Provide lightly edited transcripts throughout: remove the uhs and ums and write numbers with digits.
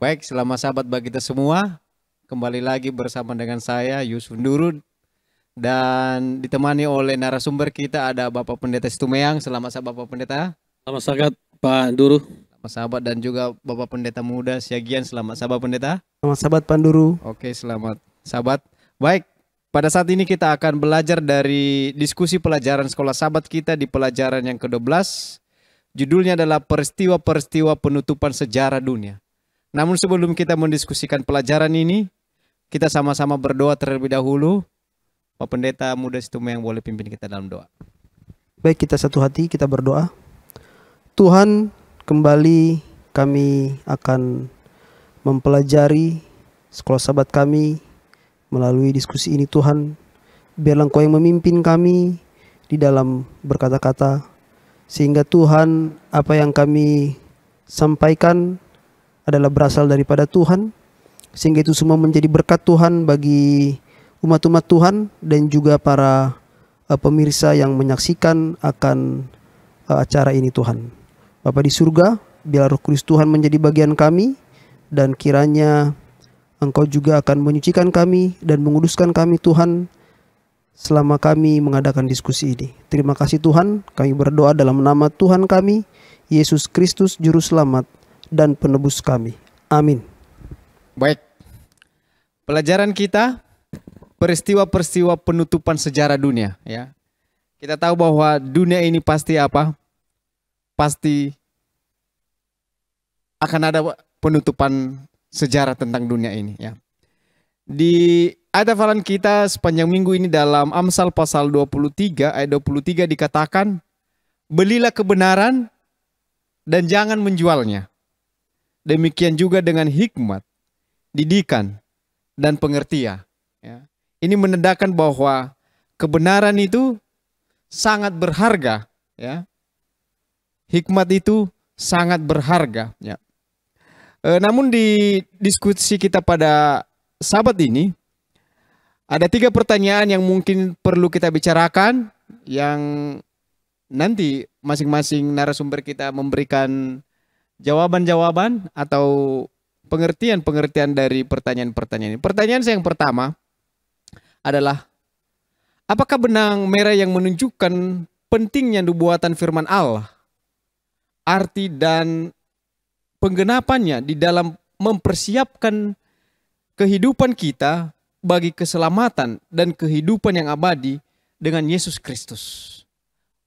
Baik, selamat sahabat bagi kita semua. Kembali lagi bersama dengan saya Yusuf Nurud dan ditemani oleh narasumber kita ada Bapak Pendeta Situmeang. Selamat sahabat Bapak Pendeta. Selamat sahabat Pak Duru. Selamat sahabat dan juga Bapak Pendeta Muda Siagian. Selamat sahabat Pendeta. Selamat sahabat Panduru. Oke, selamat sahabat. Baik, pada saat ini kita akan belajar dari diskusi pelajaran sekolah sahabat kita di pelajaran yang ke-12. Judulnya adalah peristiwa-peristiwa penutupan sejarah dunia. Namun sebelum kita mendiskusikan pelajaran ini, kita sama-sama berdoa terlebih dahulu. Pak Pendeta Muda Situmeang boleh pimpin kita dalam doa. Baik, kita satu hati, kita berdoa. Tuhan, kembali kami akan mempelajari sekolah sahabat kami melalui diskusi ini. Tuhan, biarlah Engkau yang memimpin kami di dalam berkata-kata, sehingga Tuhan, apa yang kami sampaikan adalah berasal daripada Tuhan, sehingga itu semua menjadi berkat Tuhan bagi umat-umat Tuhan dan juga para pemirsa yang menyaksikan akan acara ini. Tuhan Bapa di surga, biar Roh Kudus Tuhan menjadi bagian kami, dan kiranya Engkau juga akan menyucikan kami dan menguduskan kami Tuhan selama kami mengadakan diskusi ini. Terima kasih Tuhan, kami berdoa dalam nama Tuhan kami Yesus Kristus Juru Selamat dan penebus kami. Amin. Baik, pelajaran kita peristiwa-peristiwa penutupan sejarah dunia. Ya, kita tahu bahwa dunia ini pasti apa? Pasti akan ada penutupan sejarah tentang dunia ini. Ya, di ayat hafalan kita sepanjang minggu ini dalam Amsal pasal 23 ayat 23 dikatakan, belilah kebenaran dan jangan menjualnya. Demikian juga dengan hikmat, didikan, dan pengertian. Ya. Ini menandakan bahwa kebenaran itu sangat berharga. Ya. Hikmat itu sangat berharga. Ya. Namun di diskusi kita pada sahabat ini, ada 3 pertanyaan yang mungkin perlu kita bicarakan, yang nanti masing-masing narasumber kita memberikan jawaban-jawaban atau pengertian-pengertian dari pertanyaan-pertanyaan ini. Pertanyaan saya yang pertama adalah, apakah benang merah yang menunjukkan pentingnya nubuatan firman Allah, arti dan penggenapannya di dalam mempersiapkan kehidupan kita bagi keselamatan dan kehidupan yang abadi dengan Yesus Kristus?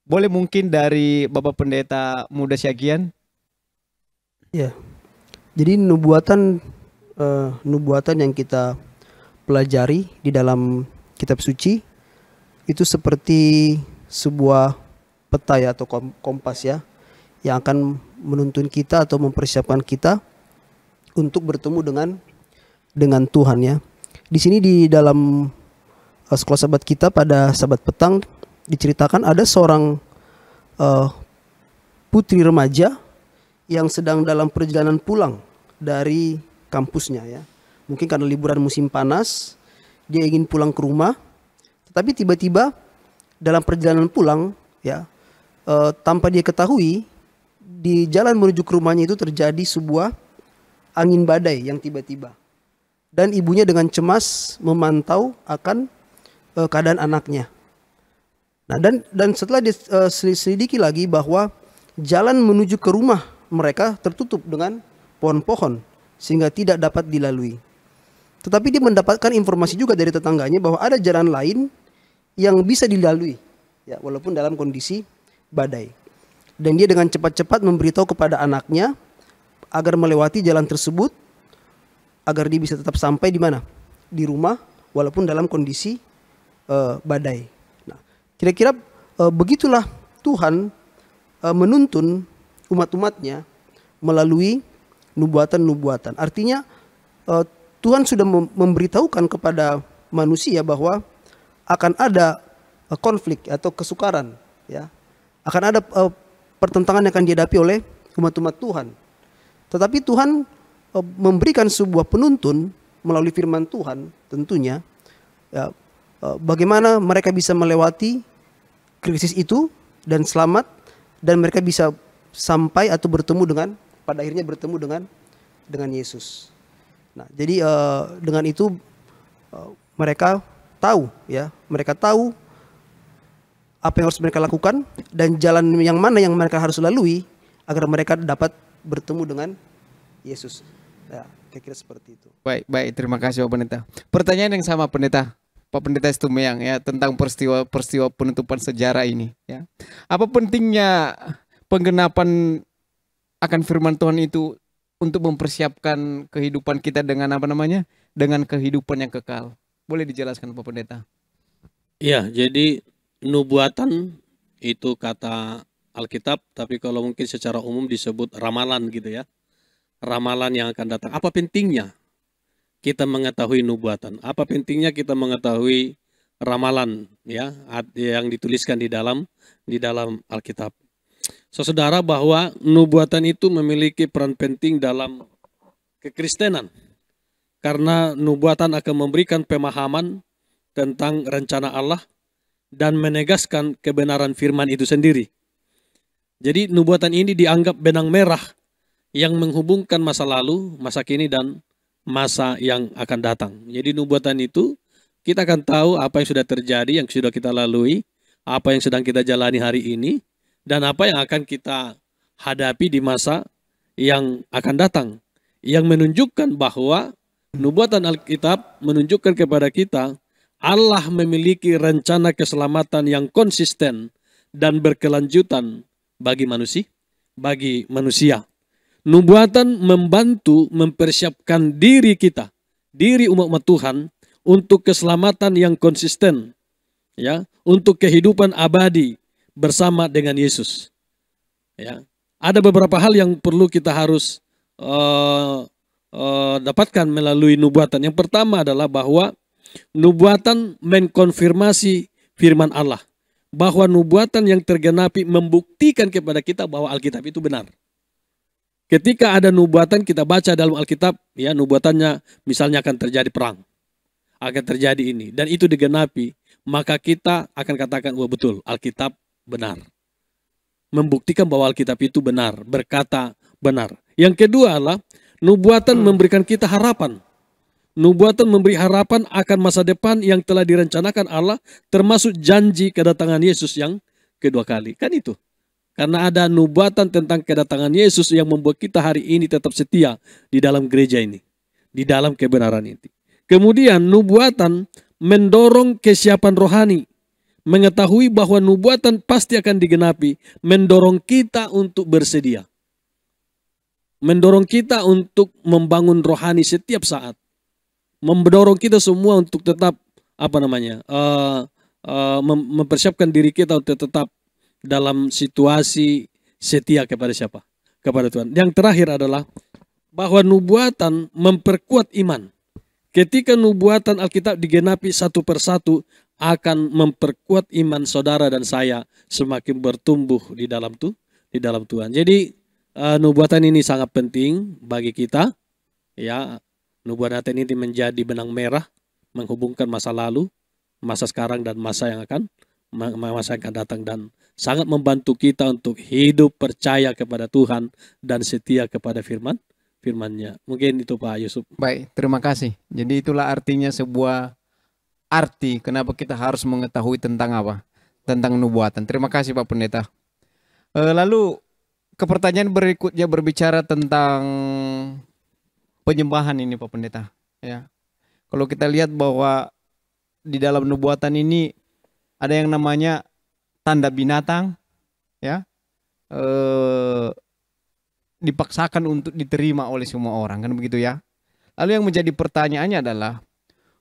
Boleh mungkin dari Bapak Pendeta Muda Siagian? Ya, jadi nubuatan yang kita pelajari di dalam kitab suci itu seperti sebuah peta ya, atau kompas ya, yang akan menuntun kita atau mempersiapkan kita untuk bertemu dengan Tuhan ya. Di sini di dalam sekolah sahabat kita pada sahabat petang diceritakan ada seorang putri remaja yang sedang dalam perjalanan pulang dari kampusnya ya. Mungkin karena liburan musim panas, dia ingin pulang ke rumah, tetapi tiba-tiba dalam perjalanan pulang ya, tanpa dia ketahui, di jalan menuju ke rumahnya itu terjadi sebuah angin badai yang tiba-tiba. Dan ibunya dengan cemas memantau akan keadaan anaknya. Nah, dan setelah diselidiki lagi bahwa jalan menuju ke rumah mereka tertutup dengan pohon-pohon sehingga tidak dapat dilalui. Tetapi dia mendapatkan informasi juga dari tetangganya bahwa ada jalan lain yang bisa dilalui ya, walaupun dalam kondisi badai. Dan dia dengan cepat-cepat memberitahu kepada anaknya agar melewati jalan tersebut agar dia bisa tetap sampai di mana? Di rumah walaupun dalam kondisi badai. Nah, kira-kira begitulah Tuhan menuntun umat-umatnya melalui nubuatan-nubuatan. Artinya Tuhan sudah memberitahukan kepada manusia bahwa akan ada konflik atau kesukaran ya. Akan ada pertentangan yang akan dihadapi oleh umat-umat Tuhan. Tetapi Tuhan memberikan sebuah penuntun melalui firman Tuhan tentunya ya, bagaimana mereka bisa melewati krisis itu dan selamat, dan mereka bisa sampai atau bertemu dengan, pada akhirnya bertemu dengan Yesus. Nah, jadi dengan itu mereka tahu ya, mereka tahu apa yang harus mereka lakukan dan jalan yang mana yang mereka harus lalui agar mereka dapat bertemu dengan Yesus. Ya, kira-kira seperti itu. Baik, baik, terima kasih Pak Pendeta. Pertanyaan yang sama Pendeta, Pak Pendeta Stumeang ya, tentang peristiwa penutupan sejarah ini ya. Apa pentingnya penggenapan akan firman Tuhan itu untuk mempersiapkan kehidupan kita dengan apa namanya? Dengan kehidupan yang kekal. Boleh dijelaskan Pak Pendeta? Iya, jadi nubuatan itu kata Alkitab, tapi kalau mungkin secara umum disebut ramalan gitu ya. Ramalan yang akan datang. Apa pentingnya kita mengetahui nubuatan? Apa pentingnya kita mengetahui ramalan ya yang dituliskan di dalam Alkitab? Saudara, bahwa nubuatan itu memiliki peran penting dalam kekristenan. Karena nubuatan akan memberikan pemahaman tentang rencana Allah dan menegaskan kebenaran firman itu sendiri. Jadi nubuatan ini dianggap benang merah yang menghubungkan masa lalu, masa kini, dan masa yang akan datang. Jadi nubuatan itu kita akan tahu apa yang sudah terjadi, yang sudah kita lalui, apa yang sedang kita jalani hari ini, dan apa yang akan kita hadapi di masa yang akan datang. Yang menunjukkan bahwa nubuatan Alkitab menunjukkan kepada kita Allah memiliki rencana keselamatan yang konsisten dan berkelanjutan bagi manusia. Nubuatan membantu mempersiapkan diri kita, diri umat Tuhan untuk keselamatan yang konsisten, ya, untuk kehidupan abadi bersama dengan Yesus. Ya, ada beberapa hal yang perlu kita harus dapatkan melalui nubuatan. Yang pertama adalah bahwa nubuatan mengkonfirmasi firman Allah. Bahwa nubuatan yang tergenapi membuktikan kepada kita bahwa Alkitab itu benar. Ketika ada nubuatan kita baca dalam Alkitab, ya nubuatannya misalnya akan terjadi perang. Akan terjadi ini. Dan itu digenapi. Maka kita akan katakan, wah betul, Alkitab benar. Membuktikan bahwa Alkitab itu benar. Berkata benar. Yang kedua adalah nubuatan memberikan kita harapan. Nubuatan memberi harapan akan masa depan yang telah direncanakan Allah, termasuk janji kedatangan Yesus yang kedua kali. Kan itu. Karena ada nubuatan tentang kedatangan Yesus yang membuat kita hari ini tetap setia di dalam gereja ini. Di dalam kebenaran ini. Kemudian nubuatan mendorong kesiapan rohani. Mengetahui bahwa nubuatan pasti akan digenapi. Mendorong kita untuk bersedia. Mendorong kita untuk membangun rohani setiap saat. Mendorong kita semua untuk tetap mempersiapkan diri kita untuk tetap dalam situasi setia kepada siapa? Kepada Tuhan. Yang terakhir adalah bahwa nubuatan memperkuat iman. Ketika nubuatan Alkitab digenapi satu persatu akan memperkuat iman saudara dan saya semakin bertumbuh di dalam Tuhan. Jadi nubuatan ini sangat penting bagi kita, ya. Nubuatan ini menjadi benang merah menghubungkan masa lalu, masa sekarang, dan masa yang akan datang, dan sangat membantu kita untuk hidup percaya kepada Tuhan dan setia kepada firman-Nya. Mungkin itu Pak Yusuf. Baik, terima kasih. Jadi itulah artinya sebuah arti kenapa kita harus mengetahui tentang apa? Tentang nubuatan. Terima kasih Pak Pendeta. Lalu ke pertanyaan berikutnya berbicara tentang penyembahan ini Pak Pendeta, ya. Kalau kita lihat bahwa di dalam nubuatan ini ada yang namanya tanda binatang, ya, dipaksakan untuk diterima oleh semua orang, kan begitu ya. Lalu yang menjadi pertanyaannya adalah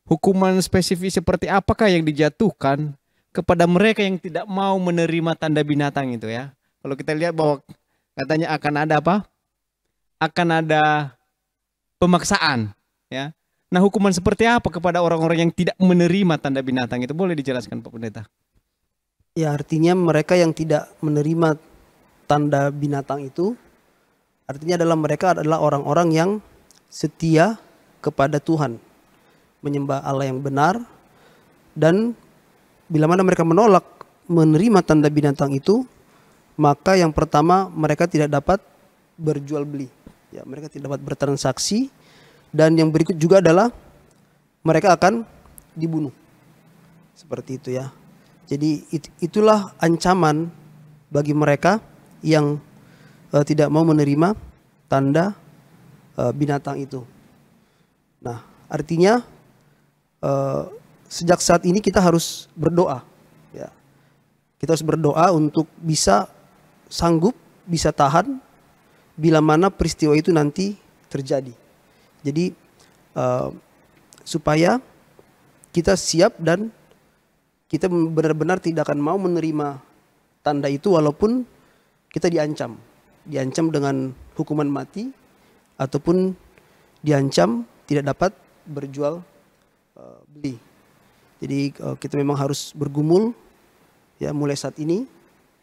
hukuman spesifik seperti apakah yang dijatuhkan kepada mereka yang tidak mau menerima tanda binatang itu, ya. Kalau kita lihat bahwa katanya akan ada apa? Akan ada pemaksaan, ya. Nah, hukuman seperti apa kepada orang-orang yang tidak menerima tanda binatang itu, boleh dijelaskan Pak Pendeta? Ya, artinya mereka yang tidak menerima tanda binatang itu artinya adalah mereka adalah orang-orang yang setia kepada Tuhan, menyembah Allah yang benar, dan bila mana mereka menolak menerima tanda binatang itu, maka yang pertama mereka tidak dapat berjual beli. Ya, mereka tidak dapat bertransaksi, dan yang berikut juga adalah mereka akan dibunuh. Seperti itu ya. Jadi itulah ancaman bagi mereka yang tidak mau menerima tanda binatang itu. Nah, artinya sejak saat ini kita harus berdoa. Ya. Kita harus berdoa untuk bisa sanggup, bisa tahan bila mana peristiwa itu nanti terjadi. Jadi supaya kita siap dan kita benar-benar tidak akan mau menerima tanda itu walaupun kita diancam dengan hukuman mati ataupun diancam tidak dapat berjual beli. Jadi kita memang harus bergumul ya mulai saat ini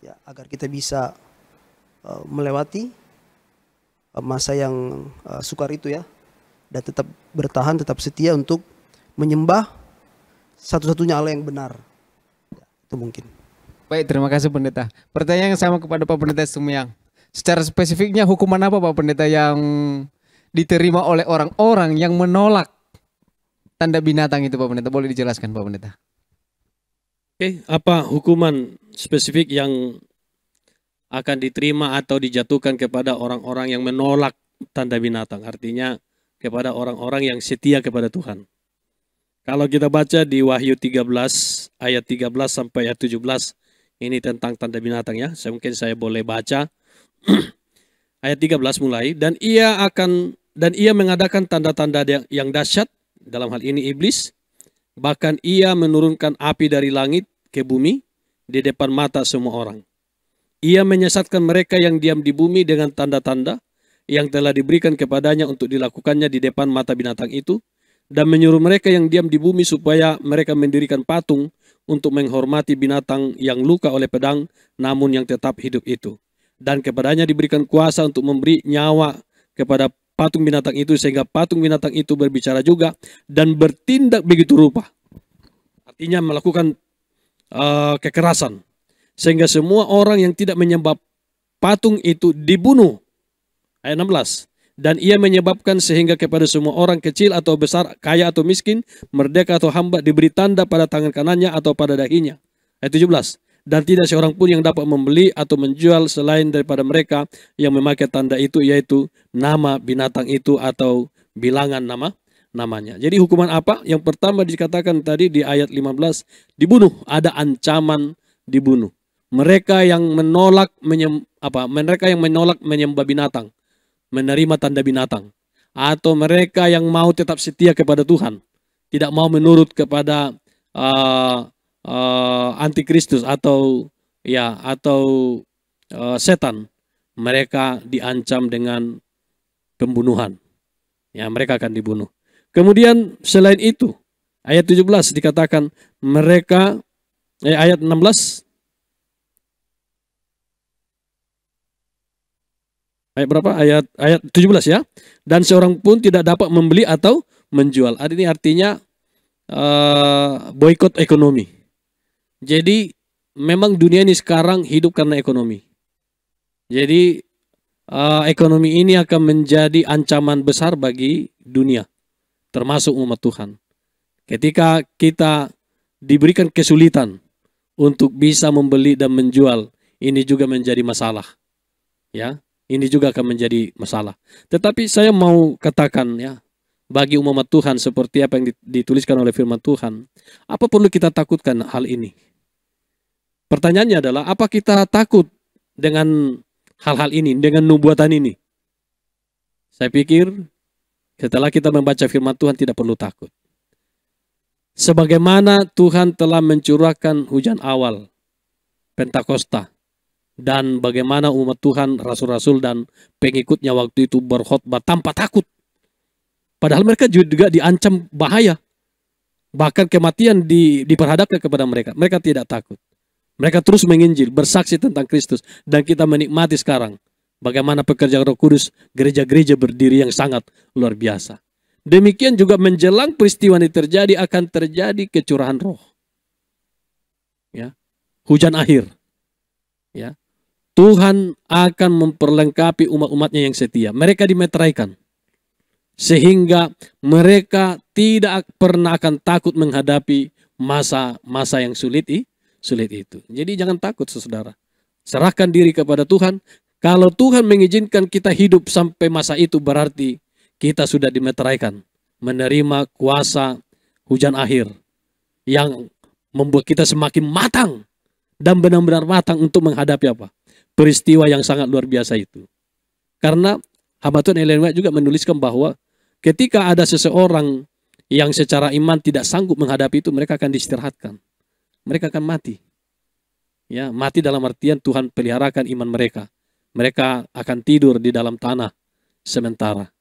ya agar kita bisa melewati masa yang sukar itu ya, dan tetap bertahan, tetap setia untuk menyembah satu-satunya Allah yang benar. Ya, itu mungkin. Baik, terima kasih Pendeta. Pertanyaan yang sama kepada Pak Pendeta Sumiang. Secara spesifiknya hukuman apa Pak Pendeta yang diterima oleh orang-orang yang menolak tanda binatang itu Pak Pendeta? Boleh dijelaskan Pak Pendeta? Oke, apa hukuman spesifik yang akan diterima atau dijatuhkan kepada orang-orang yang menolak tanda binatang? Artinya kepada orang-orang yang setia kepada Tuhan. Kalau kita baca di Wahyu 13 ayat 13 sampai ayat 17, ini tentang tanda binatang ya. Mungkin saya boleh baca ayat 13 mulai. Dan ia mengadakan tanda-tanda yang dahsyat, dalam hal ini iblis. Bahkan ia menurunkan api dari langit ke bumi di depan mata semua orang. Ia menyesatkan mereka yang diam di bumi dengan tanda-tanda yang telah diberikan kepadanya untuk dilakukannya di depan mata binatang itu, dan menyuruh mereka yang diam di bumi supaya mereka mendirikan patung untuk menghormati binatang yang luka oleh pedang namun yang tetap hidup itu. Dan kepadanya diberikan kuasa untuk memberi nyawa kepada patung binatang itu, sehingga patung binatang itu berbicara juga dan bertindak begitu rupa. Artinya melakukan kekerasan, sehingga semua orang yang tidak menyembah patung itu dibunuh. Ayat 16. Dan ia menyebabkan sehingga kepada semua orang kecil atau besar, kaya atau miskin, merdeka atau hamba, diberi tanda pada tangan kanannya atau pada dahinya. Ayat 17. Dan tidak seorang pun yang dapat membeli atau menjual selain daripada mereka yang memakai tanda itu, yaitu nama binatang itu atau bilangan namanya. Jadi hukuman apa? Yang pertama dikatakan tadi di ayat 15, dibunuh. Ada ancaman dibunuh. Mereka yang menolak menyembah binatang, menerima tanda binatang, atau mereka yang mau tetap setia kepada Tuhan, tidak mau menurut kepada antikristus atau setan, mereka diancam dengan pembunuhan. Ya, mereka akan dibunuh. Kemudian selain itu, ayat 17 dikatakan mereka ayat 16 ayat berapa? Ayat 17 ya. Dan seorang pun tidak dapat membeli atau menjual. Ini artinya boikot ekonomi. Jadi memang dunia ini sekarang hidup karena ekonomi. Jadi ekonomi ini akan menjadi ancaman besar bagi dunia, termasuk umat Tuhan. Ketika kita diberikan kesulitan untuk bisa membeli dan menjual, ini juga menjadi masalah. Ya. Ini juga akan menjadi masalah. Tetapi saya mau katakan ya, bagi umat Tuhan seperti apa yang dituliskan oleh firman Tuhan, apa perlu kita takutkan hal ini? Pertanyaannya adalah, apa kita takut dengan hal-hal ini, dengan nubuatan ini? Saya pikir setelah kita membaca firman Tuhan tidak perlu takut. Sebagaimana Tuhan telah mencurahkan hujan awal, Pentakosta, dan bagaimana umat Tuhan, rasul-rasul dan pengikutnya waktu itu berkhotbah tanpa takut. Padahal mereka juga diancam bahaya. Bahkan kematian diperhadapkan kepada mereka. Mereka tidak takut. Mereka terus menginjil, bersaksi tentang Kristus. Dan kita menikmati sekarang bagaimana pekerjaan Roh Kudus, gereja-gereja berdiri yang sangat luar biasa. Demikian juga menjelang peristiwa ini terjadi, akan terjadi kecurahan roh. Ya. Hujan akhir. Ya. Tuhan akan memperlengkapi umat-umatnya yang setia. Mereka dimeteraikan. Sehingga mereka tidak pernah akan takut menghadapi masa-masa yang sulit itu. Jadi jangan takut saudara. Serahkan diri kepada Tuhan. Kalau Tuhan mengizinkan kita hidup sampai masa itu, berarti kita sudah dimeteraikan. Menerima kuasa hujan akhir. Yang membuat kita semakin matang. Dan benar-benar matang untuk menghadapi apa? Peristiwa yang sangat luar biasa itu. Karena hamba Tuhan Ellen White juga menuliskan bahwa ketika ada seseorang yang secara iman tidak sanggup menghadapi itu, mereka akan diistirahatkan. Mereka akan mati. Ya, mati dalam artian Tuhan peliharakan iman mereka. Mereka akan tidur di dalam tanah sementara.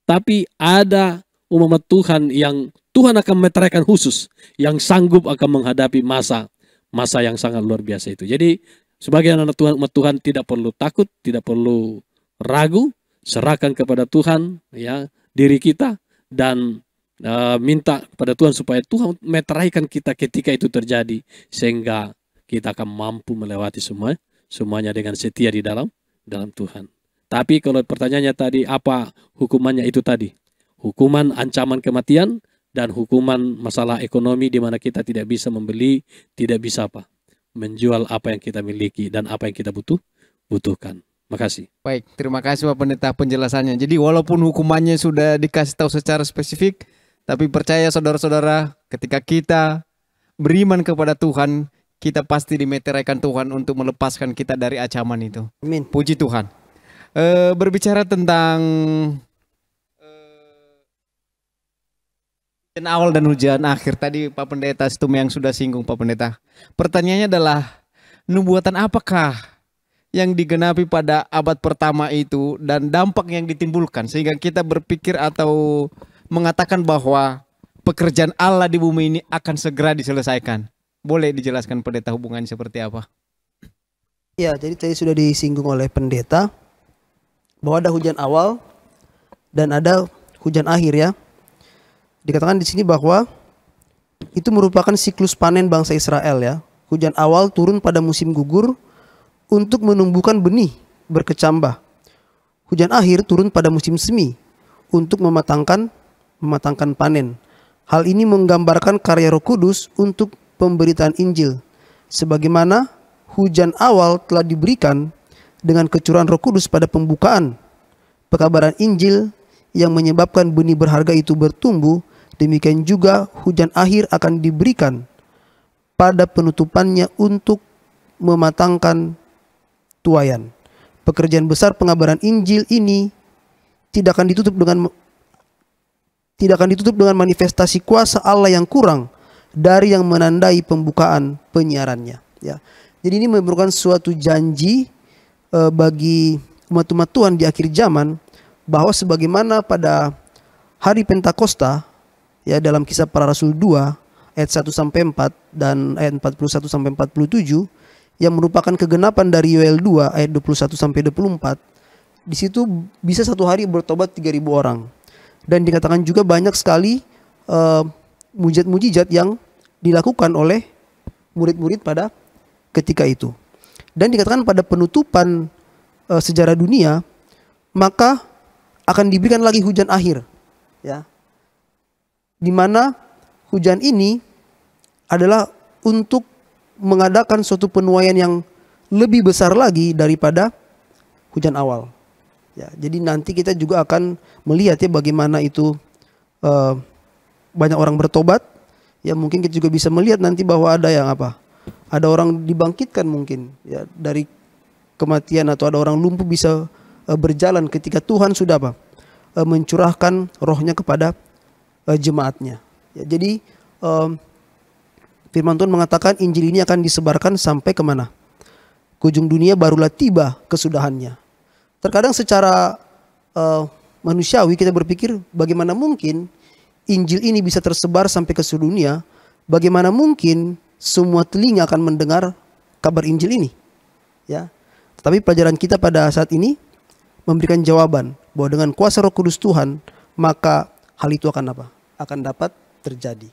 Tapi ada umat Tuhan yang Tuhan akan meteraikan khusus, yang sanggup akan menghadapi masa yang sangat luar biasa itu. Jadi sebagai anak Tuhan, umat Tuhan tidak perlu takut, tidak perlu ragu, serahkan kepada Tuhan ya diri kita dan minta kepada Tuhan supaya Tuhan meteraikan kita ketika itu terjadi, sehingga kita akan mampu melewati semuanya dengan setia di dalam Tuhan. Tapi kalau pertanyaannya tadi, apa hukumannya itu tadi? Hukuman ancaman kematian dan hukuman masalah ekonomi di mana kita tidak bisa membeli, tidak bisa menjual apa yang kita miliki dan apa yang kita butuhkan. Makasih. Baik, terima kasih Pak Pendeta penjelasannya. Jadi walaupun hukumannya sudah dikasih tahu secara spesifik, tapi percaya saudara-saudara, ketika kita beriman kepada Tuhan, kita pasti dimeteraikan Tuhan untuk melepaskan kita dari ancaman itu. Amin. Puji Tuhan. Berbicara tentang hujan awal dan hujan akhir, tadi Pak Pendeta Stum yang sudah singgung Pak Pendeta. Pertanyaannya adalah, nubuatan apakah yang digenapi pada abad pertama itu dan dampak yang ditimbulkan sehingga kita berpikir atau mengatakan bahwa pekerjaan Allah di bumi ini akan segera diselesaikan. Boleh dijelaskan Pendeta hubungannya seperti apa? Ya, jadi tadi sudah disinggung oleh Pendeta bahwa ada hujan awal dan ada hujan akhir ya. Dikatakan di sini bahwa itu merupakan siklus panen bangsa Israel ya. Hujan awal turun pada musim gugur untuk menumbuhkan benih berkecambah. Hujan akhir turun pada musim semi untuk mematangkan panen. Hal ini menggambarkan karya Roh Kudus untuk pemberitaan Injil. Sebagaimana hujan awal telah diberikan dengan kecurahan Roh Kudus pada pembukaan pekabaran Injil yang menyebabkan benih berharga itu bertumbuh, demikian juga hujan akhir akan diberikan pada penutupannya untuk mematangkan tuayan. Pekerjaan besar pengabaran Injil ini tidak akan ditutup dengan manifestasi kuasa Allah yang kurang dari yang menandai pembukaan penyiarannya. Ya. Jadi ini merupakan suatu janji bagi umat-umat Tuhan di akhir zaman, bahwa sebagaimana pada hari Pentakosta ya, dalam Kisah Para Rasul 2 ayat 1 sampai 4 dan ayat 41 sampai 47 yang merupakan kegenapan dari Yoel 2 ayat 21 sampai 24, di situ bisa satu hari bertobat 3.000 orang. Dan dikatakan juga banyak sekali mujizat-mujizat yang dilakukan oleh murid-murid pada ketika itu. Dan dikatakan pada penutupan sejarah dunia, maka akan diberikan lagi hujan akhir, ya, di mana hujan ini adalah untuk mengadakan suatu penuaian yang lebih besar lagi daripada hujan awal. Ya, jadi nanti kita juga akan melihat ya bagaimana itu banyak orang bertobat. Ya, mungkin kita juga bisa melihat nanti bahwa ada yang ada orang dibangkitkan mungkin ya dari kematian, atau ada orang lumpuh bisa berjalan ketika Tuhan sudah mencurahkan rohnya kepada jemaatnya. Ya, jadi firman Tuhan mengatakan Injil ini akan disebarkan sampai kemana? Ke ujung dunia, barulah tiba kesudahannya. Terkadang secara manusiawi kita berpikir, bagaimana mungkin Injil ini bisa tersebar sampai ke seluruh dunia? Bagaimana mungkin semua telinga akan mendengar kabar Injil ini? Ya, tetapi pelajaran kita pada saat ini memberikan jawaban bahwa dengan kuasa Roh Kudus Tuhan, maka hal itu akan dapat terjadi.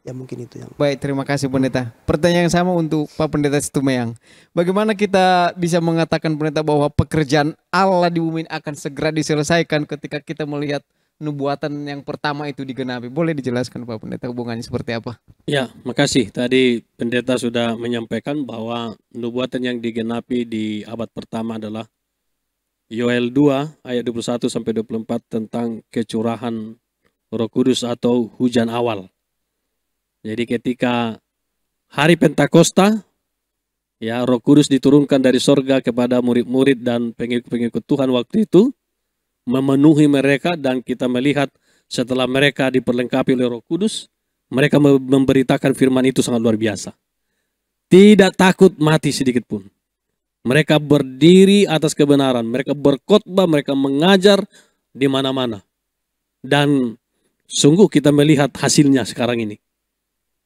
Ya mungkin itu yang. Baik, terima kasih Pendeta. Pertanyaan yang sama untuk Pak Pendeta Situmayang. Bagaimana kita bisa mengatakan Pendeta bahwa pekerjaan Allah di bumi ini akan segera diselesaikan ketika kita melihat nubuatan yang pertama itu digenapi? Boleh dijelaskan Pak Pendeta hubungannya seperti apa? Ya, makasih. Tadi pendeta sudah menyampaikan bahwa nubuatan yang digenapi di abad pertama adalah Yoel 2 ayat 21 sampai 24 tentang kecurahan Roh Kudus atau hujan awal. Jadi ketika hari Pentakosta, ya Roh Kudus diturunkan dari sorga kepada murid-murid dan pengikut-pengikut Tuhan waktu itu, memenuhi mereka, dan kita melihat setelah mereka diperlengkapi oleh Roh Kudus, mereka memberitakan firman itu sangat luar biasa. Tidak takut mati sedikit pun. Mereka berdiri atas kebenaran, mereka berkhotbah, mereka mengajar di mana-mana. Dan sungguh kita melihat hasilnya sekarang ini.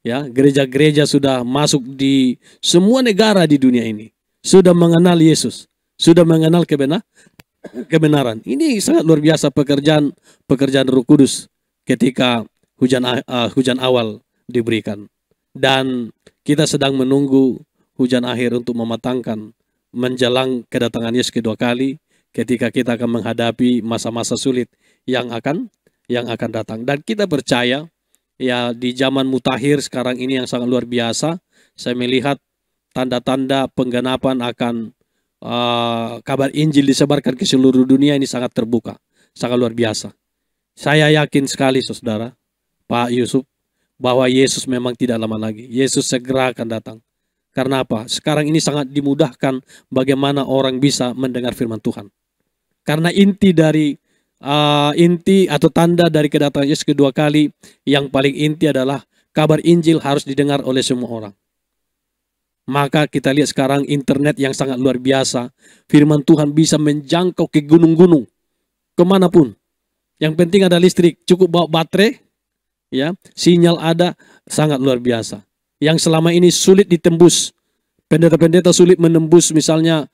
Ya, gereja-gereja sudah masuk di semua negara di dunia ini. Sudah mengenal Yesus, sudah mengenal kebenaran. Ini sangat luar biasa pekerjaan Roh Kudus ketika hujan awal diberikan. Dan kita sedang menunggu hujan akhir untuk mematangkan menjelang kedatangan Yesus kedua kali, ketika kita akan menghadapi masa-masa sulit yang akan datang. Dan kita percaya ya di zaman mutakhir sekarang ini yang sangat luar biasa, saya melihat tanda-tanda penggenapan akan kabar Injil disebarkan ke seluruh dunia ini sangat terbuka, sangat luar biasa. Saya yakin sekali saudara, Pak Yusuf, bahwa Yesus memang tidak lama lagi. Yesus segera akan datang. Karena apa? Sekarang ini sangat dimudahkan bagaimana orang bisa mendengar firman Tuhan. Karena inti atau tanda dari kedatangan Yesus kedua kali, yang paling inti adalah kabar Injil harus didengar oleh semua orang. Maka kita lihat sekarang internet yang sangat luar biasa. Firman Tuhan bisa menjangkau ke gunung-gunung, kemanapun. Yang penting ada listrik, cukup bawa baterai, ya, sinyal ada, sangat luar biasa. Yang selama ini sulit ditembus. Pendeta-pendeta sulit menembus misalnya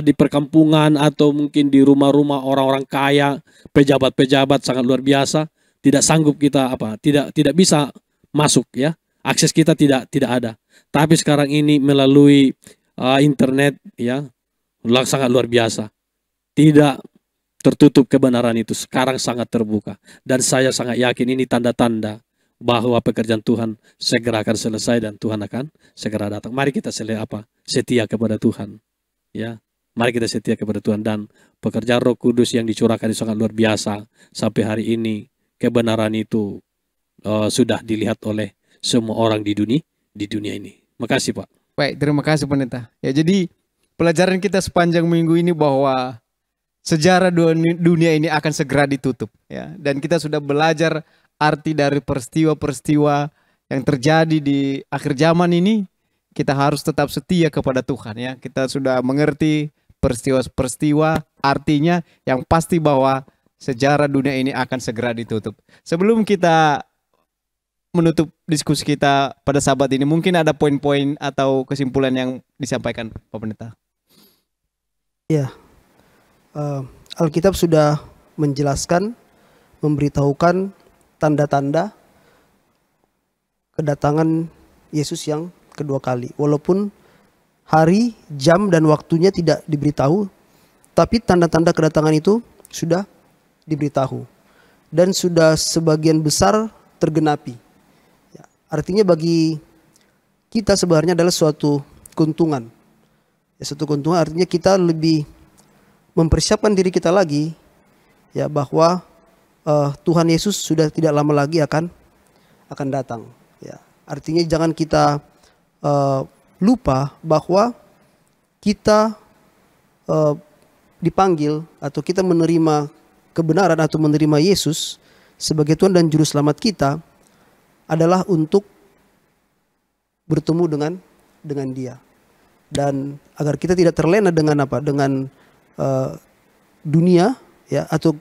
di perkampungan atau mungkin di rumah-rumah orang-orang kaya, pejabat-pejabat sangat luar biasa. Tidak sanggup kita tidak bisa masuk, ya. Akses kita tidak ada. Tapi sekarang ini melalui internet, ya, sangat luar biasa. Tidak tertutup kebenaran itu, sekarang sangat terbuka. Dan saya sangat yakin ini tanda-tanda bahwa pekerjaan Tuhan segera akan selesai dan Tuhan akan segera datang. Mari kita setia kepada Tuhan, ya. Mari kita setia kepada Tuhan, dan pekerjaan Roh Kudus yang dicurahkan itu sangat luar biasa. Sampai hari ini kebenaran itu sudah dilihat oleh semua orang di dunia ini. Makasih Pak. Baik, terima kasih Pendeta. Ya, jadi pelajaran kita sepanjang minggu ini bahwa sejarah dunia ini akan segera ditutup, ya. Dan kita sudah belajar arti dari peristiwa-peristiwa yang terjadi di akhir zaman ini. Kita harus tetap setia kepada Tuhan, ya. Kita sudah mengerti peristiwa-peristiwa artinya, yang pasti bahwa sejarah dunia ini akan segera ditutup. Sebelum kita menutup diskusi kita pada sahabat ini, mungkin ada poin-poin atau kesimpulan yang disampaikan Pak Pendeta. Ya, Alkitab sudah menjelaskan, memberitahukan tanda-tanda kedatangan Yesus yang kedua kali. Walaupun hari, jam, dan waktunya tidak diberitahu, tapi tanda-tanda kedatangan itu sudah diberitahu. Dan sudah sebagian besar tergenapi. Ya, artinya bagi kita sebenarnya adalah suatu keuntungan. Ya, suatu keuntungan artinya kita lebih mempersiapkan diri kita lagi, ya, bahwa Tuhan Yesus sudah tidak lama lagi akan datang. Ya, artinya jangan kita lupa bahwa kita dipanggil atau kita menerima kebenaran atau menerima Yesus sebagai Tuhan dan Juru Selamat kita adalah untuk bertemu dengan Dia, dan agar kita tidak terlena dengan dunia, ya, atau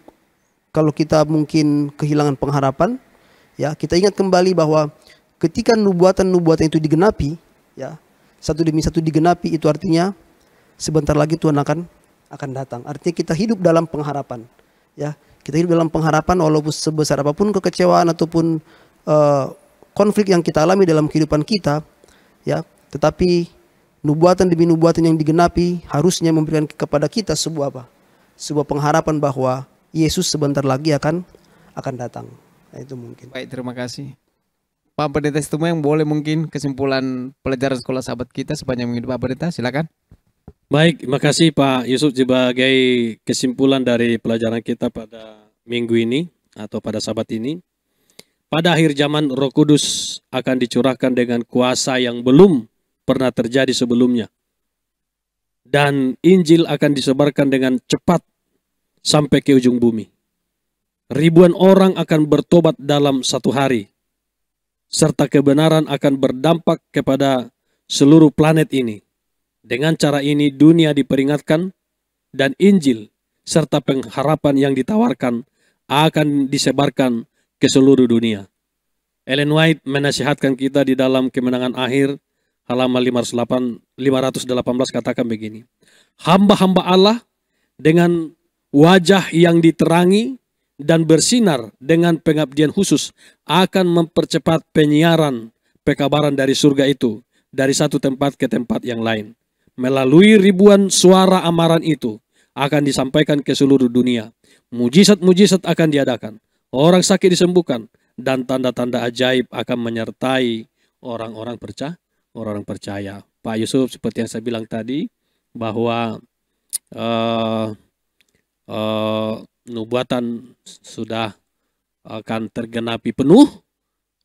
kalau kita mungkin kehilangan pengharapan, ya, kita ingat kembali bahwa ketika nubuatan-nubuatan itu digenapi, ya, satu demi satu digenapi, itu artinya sebentar lagi Tuhan akan datang. Artinya kita hidup dalam pengharapan, ya. Kita hidup dalam pengharapan walaupun sebesar apapun kekecewaan ataupun konflik yang kita alami dalam kehidupan kita, ya, tetapi nubuatan demi nubuatan yang digenapi harusnya memberikan kepada kita sebuah apa? Sebuah pengharapan bahwa Yesus sebentar lagi akan datang. Nah, itu mungkin. Baik, terima kasih. Pak Pendeta Setumuyang, yang boleh mungkin kesimpulan pelajaran sekolah sahabat kita sepanjang minggu, Pak Pendeta, silakan. Baik, terima kasih Pak Yusuf sebagai kesimpulan dari pelajaran kita pada minggu ini atau pada sabat ini. Pada akhir zaman Roh Kudus akan dicurahkan dengan kuasa yang belum pernah terjadi sebelumnya. Dan Injil akan disebarkan dengan cepat sampai ke ujung bumi. Ribuan orang akan bertobat dalam satu hari. Serta kebenaran akan berdampak kepada seluruh planet ini. Dengan cara ini dunia diperingatkan dan Injil serta pengharapan yang ditawarkan akan disebarkan ke seluruh dunia. Ellen White menasihatkan kita di dalam Kemenangan Akhir halaman 518 katakan begini. Hamba-hamba Allah dengan wajah yang diterangi dan bersinar dengan pengabdian khusus akan mempercepat penyiaran pekabaran dari surga itu dari satu tempat ke tempat yang lain. Melalui ribuan suara amaran itu akan disampaikan ke seluruh dunia. Mujizat-mujizat akan diadakan. Orang sakit disembuhkan. Dan tanda-tanda ajaib akan menyertai orang-orang percaya. Pak Yusuf, seperti yang saya bilang tadi, bahwa nubuatan sudah akan tergenapi penuh.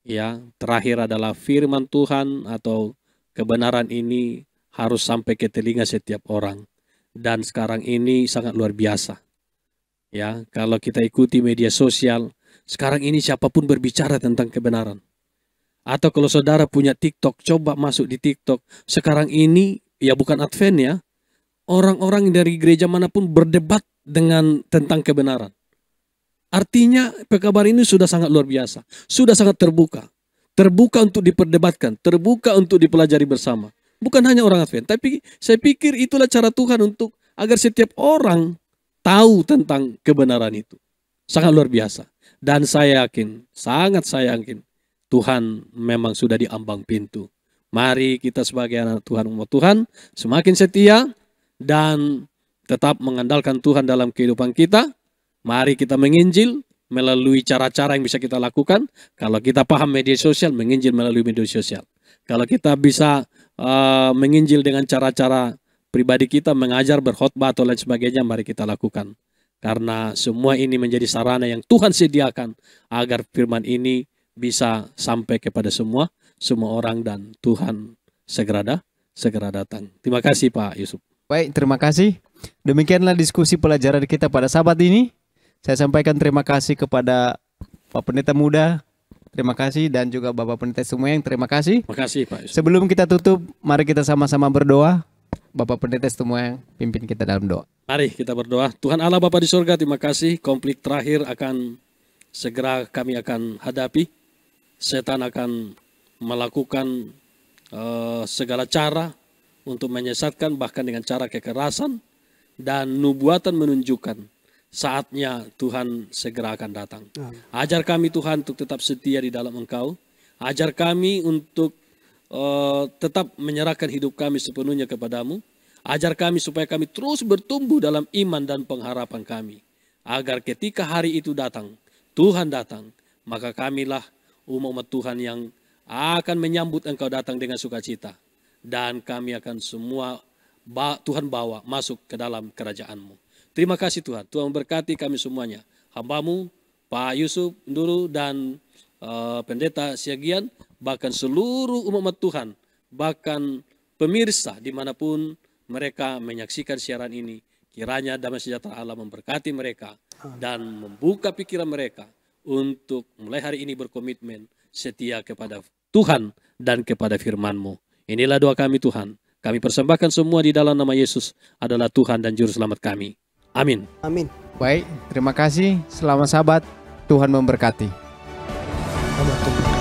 Ya, terakhir adalah firman Tuhan atau kebenaran ini harus sampai ke telinga setiap orang. Dan sekarang ini sangat luar biasa. Ya, kalau kita ikuti media sosial, sekarang ini siapapun berbicara tentang kebenaran. Atau kalau saudara punya TikTok, coba masuk di TikTok. Sekarang ini, ya bukan Advent ya, orang-orang dari gereja manapun berdebat tentang kebenaran. Artinya pekabaran ini sudah sangat luar biasa. Sudah sangat terbuka. Terbuka untuk diperdebatkan, terbuka untuk dipelajari bersama. Bukan hanya orang Advent, tapi saya pikir itulah cara Tuhan untuk agar setiap orang tahu tentang kebenaran itu. Sangat luar biasa. Dan saya yakin, sangat saya yakin, Tuhan memang sudah di ambang pintu. Mari kita sebagai anak Tuhan, umat Tuhan, semakin setia dan tetap mengandalkan Tuhan dalam kehidupan kita. Mari kita menginjil melalui cara-cara yang bisa kita lakukan. Kalau kita paham media sosial, menginjil melalui media sosial. Kalau kita bisa menginjil dengan cara-cara pribadi kita, mengajar, berkhotbah atau lain sebagainya, mari kita lakukan. Karena semua ini menjadi sarana yang Tuhan sediakan agar firman ini bisa sampai kepada semua orang dan Tuhan segera datang. Terima kasih Pak Yusuf. Baik, terima kasih. Demikianlah diskusi pelajaran kita pada sabat ini. Saya sampaikan terima kasih kepada Pak Pendeta Muda. Terima kasih, dan juga Bapak Pendeta Setumuyang, terima kasih. Terima kasih Pak Yusuf. Sebelum kita tutup, mari kita sama-sama berdoa. Bapak Pendeta Setumuyang, pimpin kita dalam doa. Mari kita berdoa. Tuhan Allah Bapa di surga, terima kasih. Konflik terakhir akan segera kami akan hadapi. Setan akan melakukan segala cara untuk menyesatkan, bahkan dengan cara kekerasan. Dan nubuatan menunjukkan saatnya Tuhan segera akan datang. Ajar kami Tuhan untuk tetap setia di dalam Engkau. Ajar kami untuk tetap menyerahkan hidup kami sepenuhnya kepadamu. Ajar kami supaya kami terus bertumbuh dalam iman dan pengharapan kami. Agar ketika hari itu datang, Tuhan datang, maka kamilah umat Tuhan yang akan menyambut Engkau datang dengan sukacita. Dan kami akan semua Tuhan bawa masuk ke dalam kerajaan-Mu. Terima kasih Tuhan. Tuhan berkati kami semuanya. Hamba-Mu, Pak Yusuf Nduru dan Pendeta Siagian, bahkan seluruh umat Tuhan, bahkan pemirsa dimanapun mereka menyaksikan siaran ini. Kiranya damai sejahtera Allah memberkati mereka dan membuka pikiran mereka untuk mulai hari ini berkomitmen setia kepada Tuhan dan kepada firman-Mu. Inilah doa kami Tuhan. Kami persembahkan semua di dalam nama Yesus adalah Tuhan dan Juru Selamat kami. Amin. Amin. Baik, terima kasih. Selamat sabat. Tuhan memberkati. Selamat